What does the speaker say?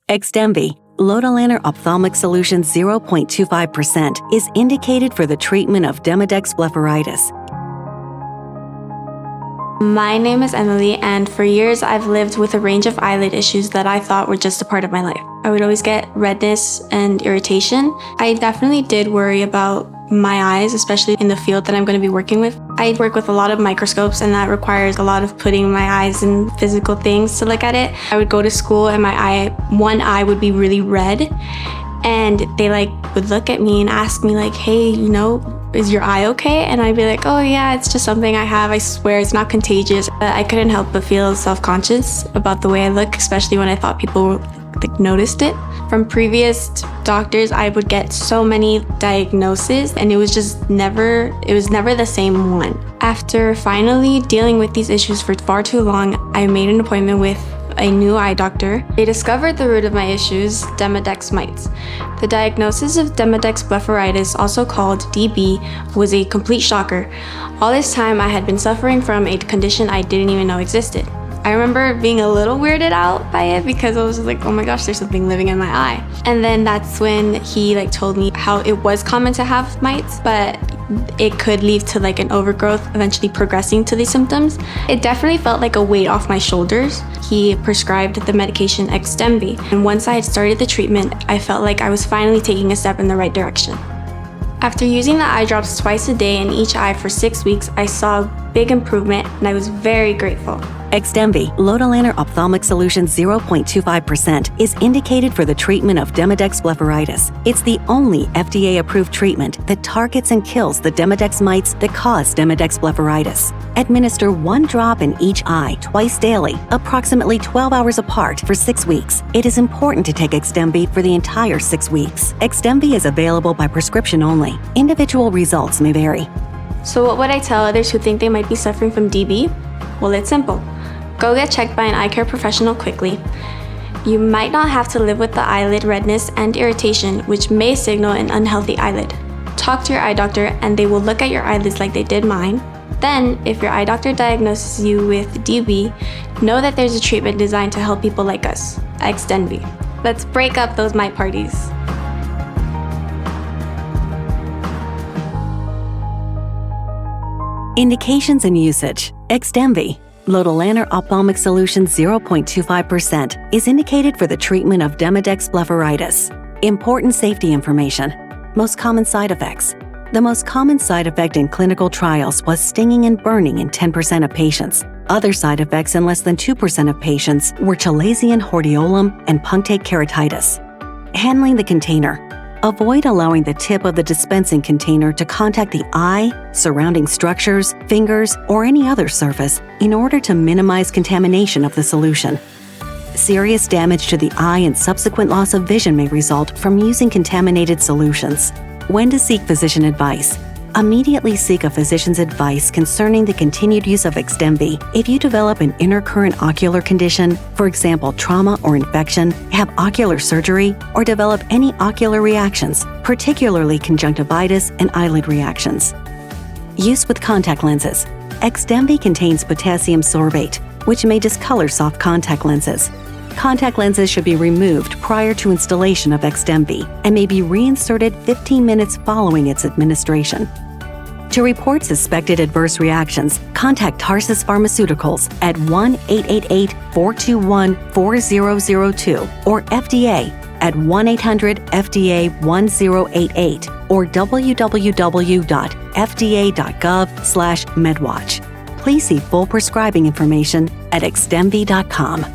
XDEMVY, lotilaner ophthalmic solution 0.25%, is indicated for the treatment of Demodex blepharitis. My name is Emily, and for years I've lived with a range of eyelid issues that I thought were just a part of my life. I would always get redness and irritation. I definitely did worry about my eyes, especially in the field that I'm going to be working with. I work with a lot of microscopes, and that requires a lot of putting my eyes in physical things to look at it. I would go to school and one eye would be really red, and they would look at me and ask me hey, is your eye okay? And I'd be like, oh yeah, it's just something I have. I swear it's not contagious. But I couldn't help but feel self-conscious about the way I look, especially when I thought people noticed it. From previous doctors, I would get so many diagnoses, and it was never the same one. After finally dealing with these issues for far too long, I made an appointment with a new eye doctor. They discovered the root of my issues, Demodex mites. The diagnosis of Demodex blepharitis, also called DB, was a complete shocker. All this time I had been suffering from a condition I didn't even know existed. I remember being a little weirded out by it because I was just oh my gosh, there's something living in my eye. And then that's when he told me how it was common to have mites, but it could lead to an overgrowth, eventually progressing to these symptoms. It definitely felt like a weight off my shoulders. He prescribed the medication XDEMVY, and once I had started the treatment, I felt like I was finally taking a step in the right direction. After using the eye drops twice a day in each eye for 6 weeks, I saw a big improvement, and I was very grateful. XDEMVY, lotilaner ophthalmic solution 0.25%, is indicated for the treatment of Demodex blepharitis. It's the only FDA-approved treatment that targets and kills the Demodex mites that cause Demodex blepharitis. Administer 1 drop in each eye twice daily, approximately 12 hours apart for 6 weeks. It is important to take XDEMVY for the entire 6 weeks. XDEMVY is available by prescription only. Individual results may vary. So what would I tell others who think they might be suffering from DB? Well, it's simple. Go get checked by an eye care professional quickly. You might not have to live with the eyelid redness and irritation, which may signal an unhealthy eyelid. Talk to your eye doctor, and they will look at your eyelids like they did mine. Then, if your eye doctor diagnoses you with DB, know that there's a treatment designed to help people like us, XDEMVY. Let's break up those mite parties. Indications and usage. XDEMVY, lotilaner ophthalmic solution 0.25%, is indicated for the treatment of Demodex blepharitis. Important safety information. Most common side effects. The most common side effect in clinical trials was stinging and burning in 10% of patients. Other side effects in less than 2% of patients were chalazion hordeolum and punctate keratitis. Handling the container. Avoid allowing the tip of the dispensing container to contact the eye, surrounding structures, fingers, or any other surface in order to minimize contamination of the solution. Serious damage to the eye and subsequent loss of vision may result from using contaminated solutions. When to seek physician advice. Immediately seek a physician's advice concerning the continued use of XDEMVY if you develop an intercurrent ocular condition, for example, trauma or infection, have ocular surgery, or develop any ocular reactions, particularly conjunctivitis and eyelid reactions. Use with contact lenses. XDEMVY contains potassium sorbate, which may discolor soft contact lenses. Contact lenses should be removed prior to installation of XDEMVY and may be reinserted 15 minutes following its administration. To report suspected adverse reactions, contact Tarsus Pharmaceuticals at 1-888-421-4002 or FDA at 1-800-FDA-1088 or www.fda.gov/medwatch. Please see full prescribing information at xdemvy.com.